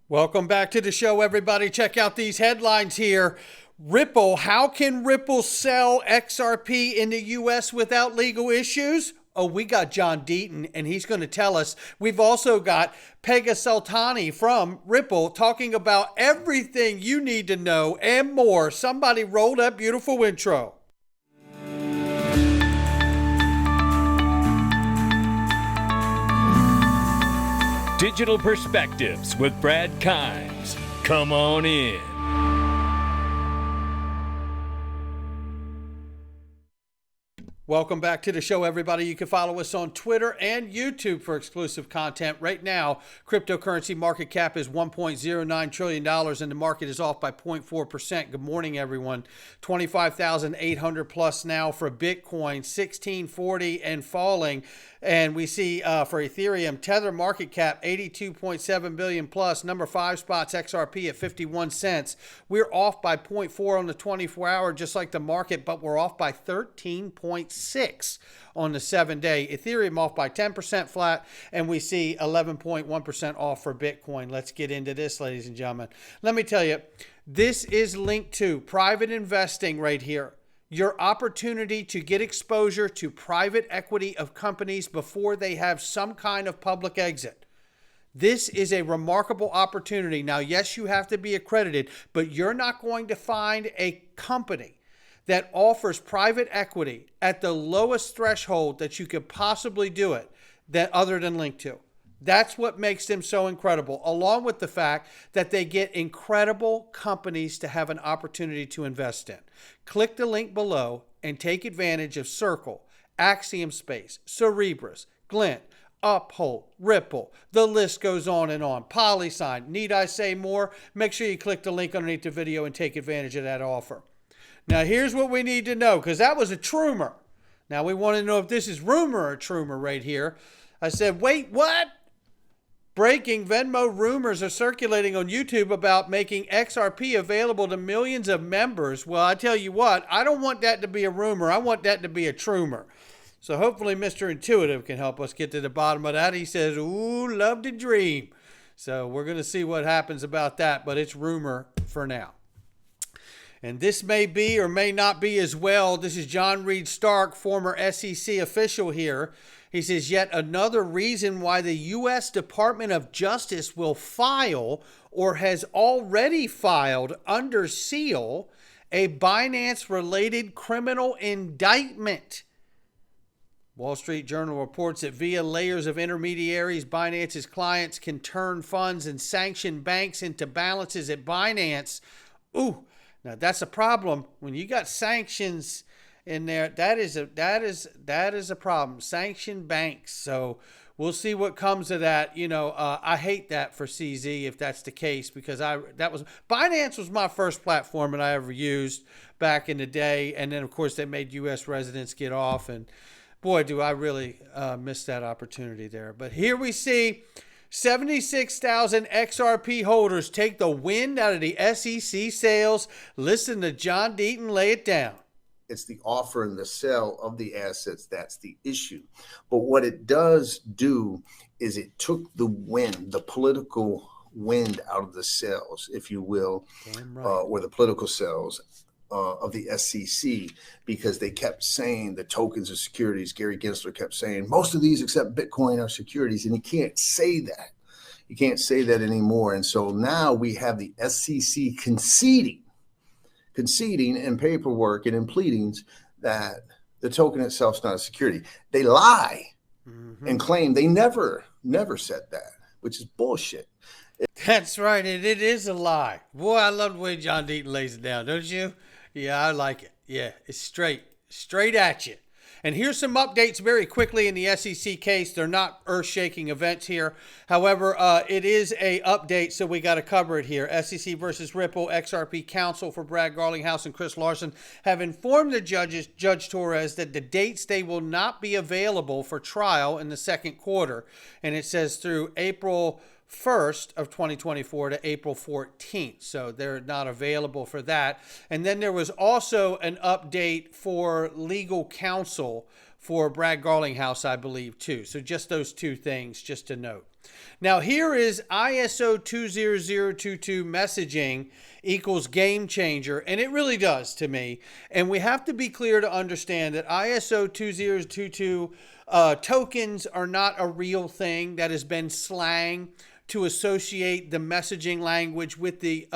Welcome back to the show, everybody. Check out these headlines here. Ripple, how can Ripple sell XRP in the U.S. without legal issues? Oh, we got John Deaton, and he's going to tell us. We've also got Pegah Sultani from Ripple talking about everything you need to know and more. Somebody roll that beautiful intro. Digital Perspectives with Brad Kimes. Come on in. Welcome back to the show, everybody. You can follow us on Twitter and YouTube for exclusive content. Right now, cryptocurrency market cap is $1.09 trillion, and the market is off by 0.4%. Good morning, everyone. 25,800 plus now for Bitcoin, 1640 and falling. And we see for Ethereum, Tether market cap 82.7 billion plus. Number 5 spots XRP at 51 cents. We're off by 0.4 on the 24-hour, just like the market, but we're off by 13.6 on the 7-day. Ethereum off by 10% flat, and we see 11.1% off for Bitcoin. Let's get into this, ladies and gentlemen. Let me tell you, this is linked to private investing right here. Your opportunity to get exposure to private equity of companies before they have some kind of public exit. This is a remarkable opportunity. Now, yes, you have to be accredited, but you're not going to find a company that offers private equity at the lowest threshold that you could possibly do it that other than linked to. That's what makes them so incredible, along with the fact that they get incredible companies to have an opportunity to invest in. Click the link below and take advantage of Circle, Axiom Space, Cerebras, Glint, Uphold, Ripple. The list goes on and on. PolySign. Need I say more? Make sure you click the link underneath the video and take advantage of that offer. Now, here's what we need to know, because that was a trumor. Now, we want to know if this is rumor or trumor right here. I said, wait, what? Breaking Venmo rumors are circulating on YouTube about making XRP available to millions of members. Well, I tell you what, I don't want that to be a rumor. I want that to be a trumor. So hopefully Mr. Intuitive can help us get to the bottom of that. He says, ooh, love to dream. So we're going to see what happens about that, but it's rumor for now. And this may be or may not be as well. This is John Reed Stark, former SEC official here. He says, yet another reason why the U.S. Department of Justice will file or has already filed under seal a Binance-related criminal indictment. Wall Street Journal reports that via layers of intermediaries, Binance's clients can turn funds and sanction banks into balances at Binance. Ooh, now that's a problem. When you got sanctions in there, that is a problem. Sanctioned banks. So we'll see what comes of that. You know, I hate that for CZ if that's the case, because Binance was my first platform that I ever used back in the day, and then of course they made U.S. residents get off, and boy, do I really miss that opportunity there. But here we see 76,000 XRP holders take the wind out of the SEC sails. Listen to John Deaton lay it down. It's the offer and the sell of the assets that's the issue. But what it does do is it took the wind, the political wind out of the sails, if you will, or the political sails of the SEC, because they kept saying the tokens are securities. Gary Gensler kept saying most of these except Bitcoin are securities, and you can't say that. You can't say that anymore. And so now we have the SEC conceding in paperwork and in pleadings that the token itself is not a security. They lie and claim they never said that, which is bullshit. That's right. And it is a lie. Boy, I love the way John Deaton lays it down, don't you? Yeah, I like it. Yeah, it's straight at you. And here's some updates very quickly in the SEC case. They're not earth-shaking events here. However, it is a update, so we got to cover it here. SEC versus Ripple, XRP counsel for Brad Garlinghouse and Chris Larson have informed the judges, Judge Torres, that the dates they will not be available for trial in the second quarter. And it says through April 1st of 2024 to April 14th. So they're not available for that. And then there was also an update for legal counsel for Brad Garlinghouse, I believe, too. So just those two things, just to note. Now here is ISO 20022 messaging equals game changer, and it really does to me. And we have to be clear to understand that ISO 2022 tokens are not a real thing. That has been slang to associate the messaging language with the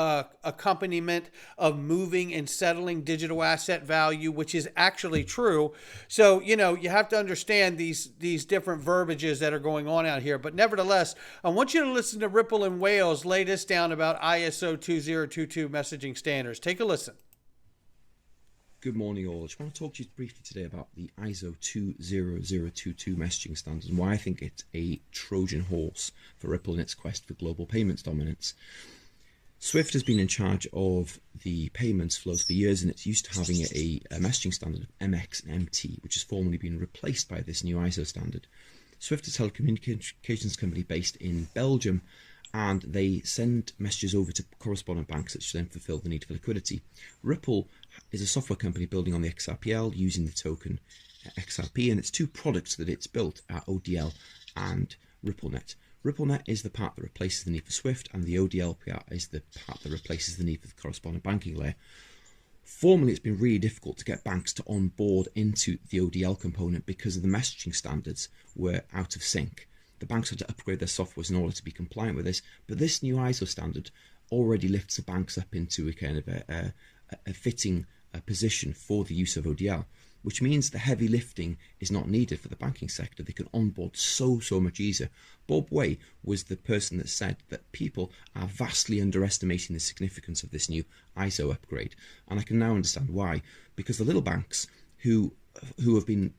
accompaniment of moving and settling digital asset value, which is actually true. So, you know, you have to understand these different verbiages that are going on out here. But nevertheless, I want you to listen to Ripple and Wales lay this down about ISO 2022 messaging standards. Take a listen. Good morning, all. I just want to talk to you briefly today about the ISO 20022 messaging standard and why I think it's a Trojan horse for Ripple in its quest for global payments dominance. SWIFT has been in charge of the payments flows for years, and it's used to having a messaging standard of MX and MT, which has formally been replaced by this new ISO standard. SWIFT is a telecommunications company based in Belgium, and they send messages over to correspondent banks that should then fulfill the need for liquidity. Ripple is a software company building on the XRPL using the token XRP, and its two products that it's built are ODL and RippleNet. RippleNet is the part that replaces the need for SWIFT, and the ODL part is the part that replaces the need for the correspondent banking layer. Formerly, it's been really difficult to get banks to onboard into the ODL component because of the messaging standards were out of sync. The banks had to upgrade their software in order to be compliant with this, but this new ISO standard already lifts the banks up into a kind of a fitting position for the use of ODL, which means the heavy lifting is not needed for the banking sector. They can onboard so much easier. Bob Way was the person that said that people are vastly underestimating the significance of this new ISO upgrade, and I can now understand why. Because the little banks who have been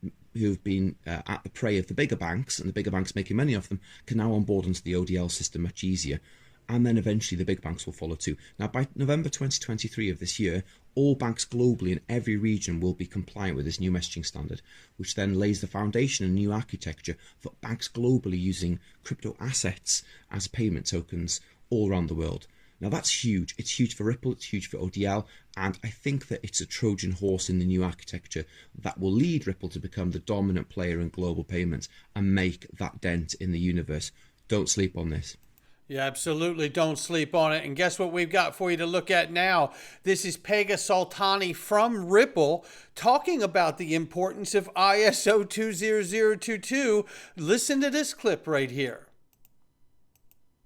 at the prey of the bigger banks, and the bigger banks making money off them, can now onboard into the ODL system much easier. And then eventually the big banks will follow too. Now, by November 2023 of this year, all banks globally in every region will be compliant with this new messaging standard, which then lays the foundation and new architecture for banks globally using crypto assets as payment tokens all around the world. Now that's huge. It's huge for Ripple, it's huge for ODL, and I think that it's a Trojan horse in the new architecture that will lead Ripple to become the dominant player in global payments and make that dent in the universe. Don't sleep on this. Yeah, absolutely. Don't sleep on it. And guess what we've got for you to look at now? This is Pega Soltani from Ripple talking about the importance of ISO 20022. Listen to this clip right here.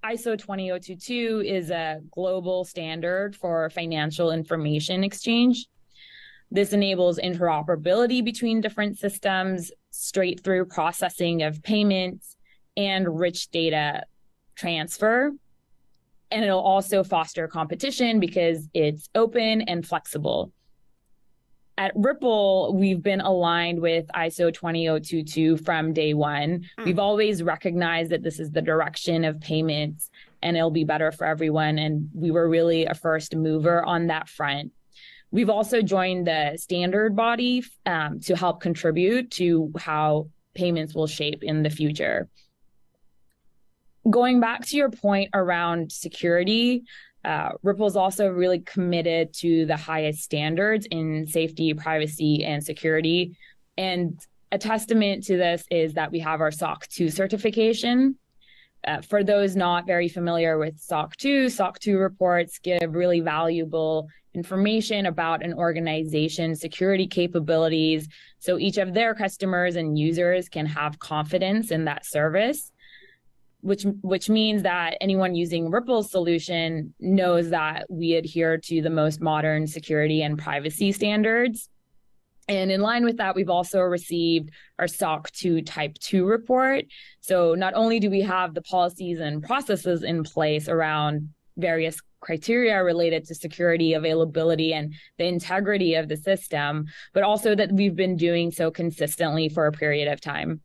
ISO 20022 is a global standard for financial information exchange. This enables interoperability between different systems, straight through processing of payments, and rich data transfer. And it'll also foster competition because it's open and flexible. At Ripple, we've been aligned with ISO 20022 from day one. We've always recognized that this is the direction of payments and it'll be better for everyone. And we were really a first mover on that front. We've also joined the standard body to help contribute to how payments will shape in the future. Going back to your point around security, Ripple's also really committed to the highest standards in safety, privacy, and security. And a testament to this is that we have our SOC 2 certification. For those not very familiar with SOC 2 reports give really valuable information about an organization's security capabilities, so each of their customers and users can have confidence in that service. Which means that anyone using Ripple's solution knows that we adhere to the most modern security and privacy standards. And in line with that, we've also received our SOC 2 Type 2 report. So not only do we have the policies and processes in place around various criteria related to security, availability, and the integrity of the system, but also that we've been doing so consistently for a period of time.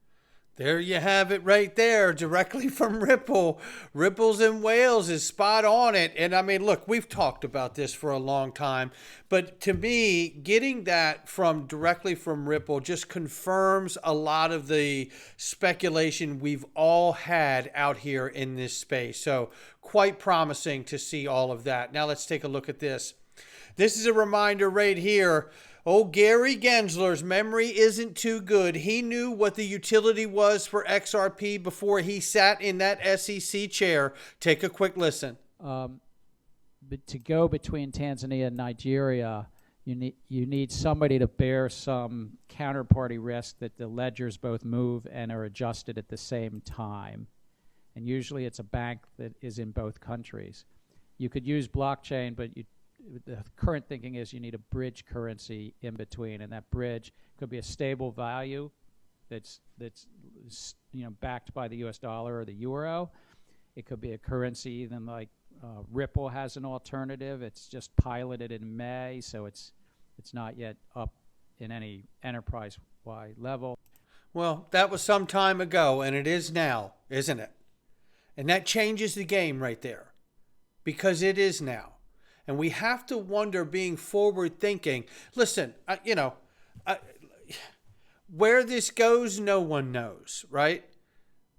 There you have it right there, directly from Ripple. Ripples in Wales is spot on it. And I mean, look, we've talked about this for a long time, but to me, getting that directly from Ripple just confirms a lot of the speculation we've all had out here in this space. So quite promising to see all of that. Now let's take a look at this. This is a reminder right here. Oh, Gary Gensler's memory isn't too good. He knew what the utility was for XRP before he sat in that SEC chair. Take a quick listen. But to go between Tanzania and Nigeria, you need somebody to bear some counterparty risk that the ledgers both move and are adjusted at the same time. And usually it's a bank that is in both countries. You could use blockchain, but the current thinking is you need a bridge currency in between, and that bridge could be a stable value that's backed by the U.S. dollar or the euro. It could be a currency even like Ripple has an alternative. It's just piloted in May, so it's not yet up in any enterprise-wide level. Well, that was some time ago, and it is now, isn't it? And that changes the game right there, because it is now. And we have to wonder, being forward thinking, listen, where this goes, no one knows, right?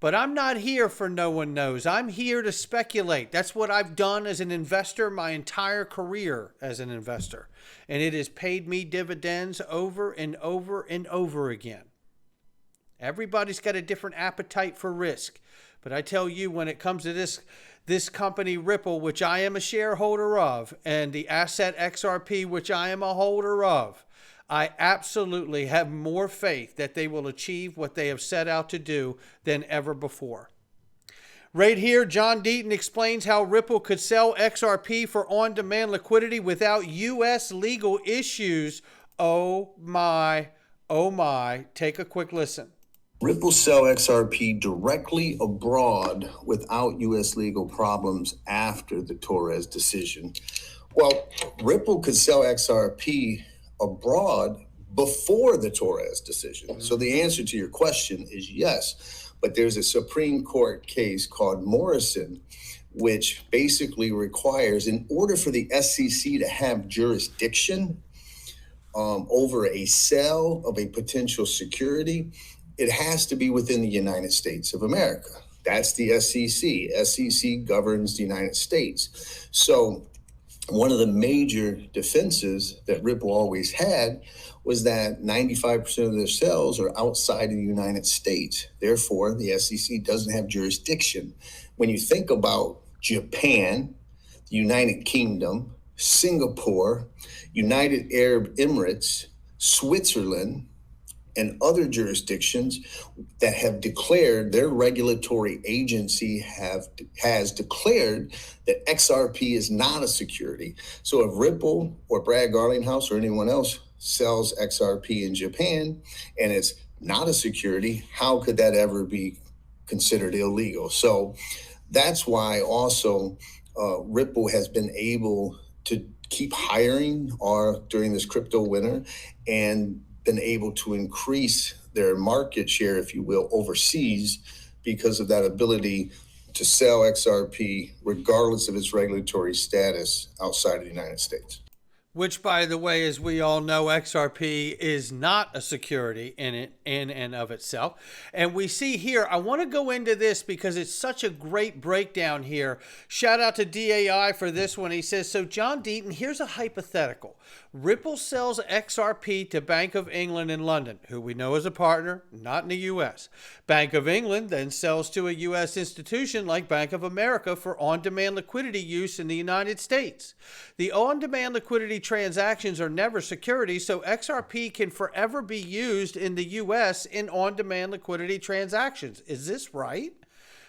But I'm not here for no one knows. I'm here to speculate. That's what I've done as an investor my entire career as an investor. And it has paid me dividends over and over and over again. Everybody's got a different appetite for risk. But I tell you, when it comes to this company Ripple, which I am a shareholder of, and the asset XRP, which I am a holder of, I absolutely have more faith that they will achieve what they have set out to do than ever before. Right here, John Deaton explains how Ripple could sell XRP for on-demand liquidity without U.S. legal issues. Oh my, oh my. Take a quick listen. Ripple sell XRP directly abroad without U.S. legal problems after the Torres decision. Well, Ripple could sell XRP abroad before the Torres decision. So the answer to your question is yes, but there's a Supreme Court case called Morrison, which basically requires, in order for the SEC to have jurisdiction over a sale of a potential security, it has to be within the United States of America. That's the SEC. SEC governs the United States. So one of the major defenses that Ripple always had was that 95% of their sales are outside of the United States. Therefore, the SEC doesn't have jurisdiction. When you think about Japan, the United Kingdom, Singapore, United Arab Emirates, Switzerland, and other jurisdictions that have declared, their regulatory agency has declared that XRP is not a security. So if Ripple or Brad Garlinghouse or anyone else sells XRP in Japan and it's not a security, how could that ever be considered illegal? So that's why also Ripple has been able to keep hiring during this crypto winter and been able to increase their market share, if you will, overseas because of that ability to sell XRP regardless of its regulatory status outside of the United States. Which, by the way, as we all know, XRP is not a security in and of itself. And we see here, I want to go into this because it's such a great breakdown here. Shout out to DAI for this one. He says, so John Deaton, here's a hypothetical. Ripple sells XRP to Bank of England in London, who we know is a partner, not in the U.S. Bank of England then sells to a U.S. institution like Bank of America for on-demand liquidity use in the United States. The on-demand liquidity transactions are never securities, so XRP can forever be used in the U.S. in on-demand liquidity transactions. Is this right?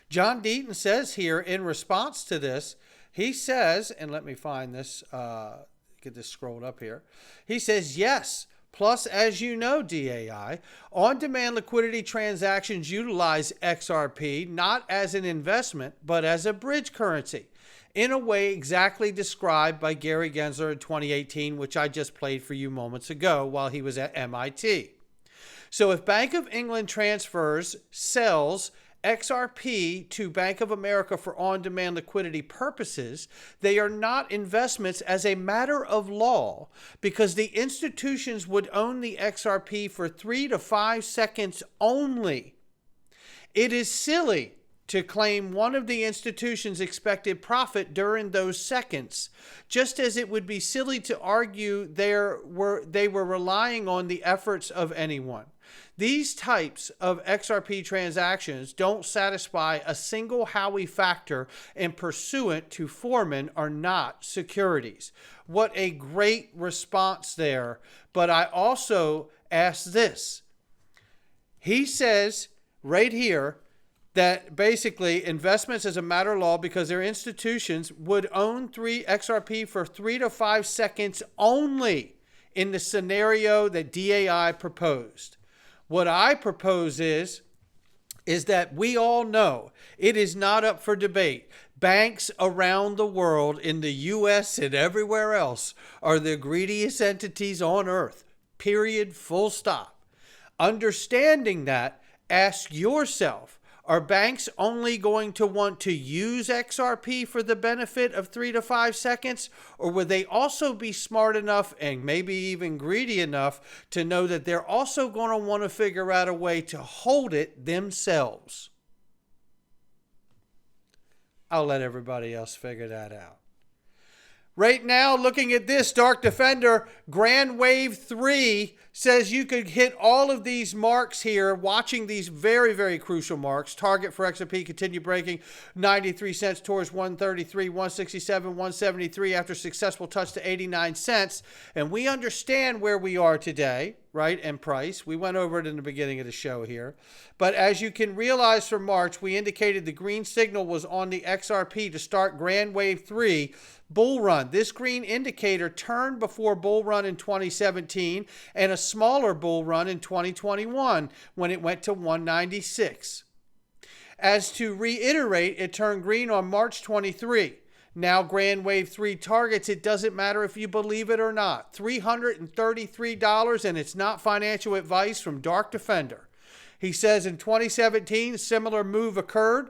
John Deaton says here in response to this, he says, and let me find this, get this scrolled up here. He says, yes. Plus, as you know, DAI, on-demand liquidity transactions utilize XRP not as an investment, but as a bridge currency, in a way exactly described by Gary Genzer in 2018, which I just played for you moments ago while he was at MIT. So if Bank of England sells XRP to Bank of America for on-demand liquidity purposes, they are not investments as a matter of law because the institutions would own the XRP for 3 to 5 seconds only. It is silly to claim one of the institution's expected profit during those seconds, just as it would be silly to argue they were relying on the efforts of anyone. These types of XRP transactions don't satisfy a single Howey factor, and pursuant to Foreman are not securities. What a great response there. But I also ask this. He says right here that basically investments as a matter of law, because their institutions would own XRP for 3 to 5 seconds only in the scenario that DAI proposed. What I propose is that we all know it is not up for debate. Banks around the world, in the U.S. and everywhere else, are the greediest entities on earth. Period. Full stop. Understanding that, ask yourself, are banks only going to want to use XRP for the benefit of 3 to 5 seconds? Or would they also be smart enough and maybe even greedy enough to know that they're also going to want to figure out a way to hold it themselves? I'll let everybody else figure that out. Right now, looking at this, Dark Defender, Grand Wave 3 says you could hit all of these marks here, watching these very, very crucial marks. Target for XRP continue breaking 93 cents towards 133, 167, 173 after successful touch to 89 cents. And we understand where we are today, right, and price. We went over it in the beginning of the show here. But as you can realize from March, we indicated the green signal was on the XRP to start Grand Wave 3 bull run. This green indicator turned before bull run in 2017 and a smaller bull run in 2021 when it went to 196. As to reiterate, it turned green on March 23. Now Grand Wave 3 targets, it doesn't matter if you believe it or not, $333, and it's not financial advice from Dark Defender. He says in 2017, similar move occurred.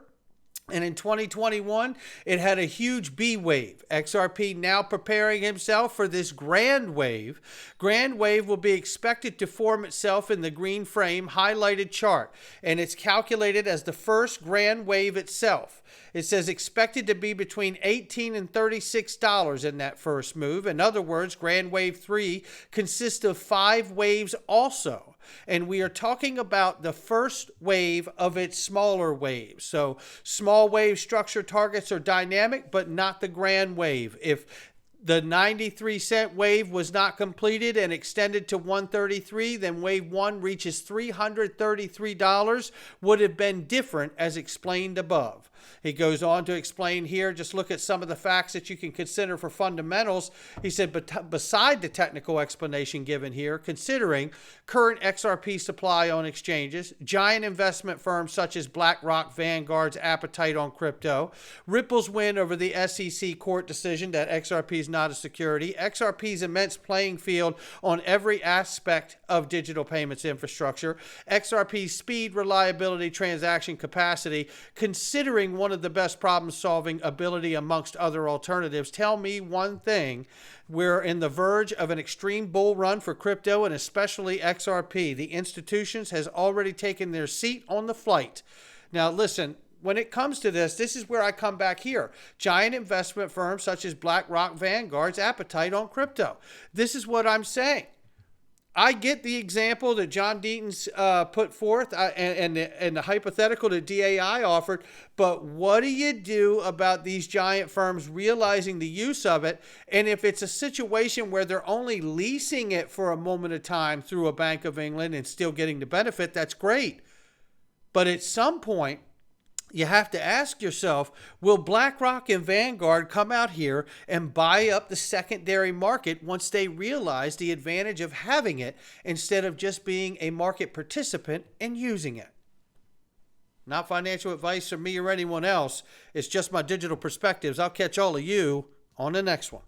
And in 2021, it had a huge B wave. XRP now preparing himself for this grand wave. Grand wave will be expected to form itself in the green frame highlighted chart. And it's calculated as the first grand wave itself. It says expected to be between $18 and $36 in that first move. In other words, Grand Wave 3 consists of 5 waves also. And we are talking about the first wave of its smaller waves. So small wave structure targets are dynamic, but not the grand wave. If the 93-cent wave was not completed and extended to 133, then wave 1 reaches $333, would have been different as explained above. He goes on to explain here, just look at some of the facts that you can consider for fundamentals. He said, but beside the technical explanation given here, considering current XRP supply on exchanges, giant investment firms such as BlackRock, Vanguard's appetite on crypto, Ripple's win over the SEC court decision that XRP is not a security, XRP's immense playing field on every aspect of digital payments infrastructure, XRP's speed, reliability, transaction capacity, considering one of the best problem-solving ability amongst other alternatives, tell me one thing. We're in the verge of an extreme bull run for crypto and especially XRP. The institutions has already taken their seat on the flight. Now listen, when it comes to this is where I come back here. Giant investment firms such as BlackRock, Vanguard's appetite on crypto. This is what I'm saying. I get the example that John Deaton's put forth and the hypothetical that DAI offered, but what do you do about these giant firms realizing the use of it? And if it's a situation where they're only leasing it for a moment of time through a Bank of England and still getting the benefit, that's great. But at some point, you have to ask yourself, will BlackRock and Vanguard come out here and buy up the secondary market once they realize the advantage of having it instead of just being a market participant and using it? Not financial advice from me or anyone else. It's just my digital perspectives. I'll catch all of you on the next one.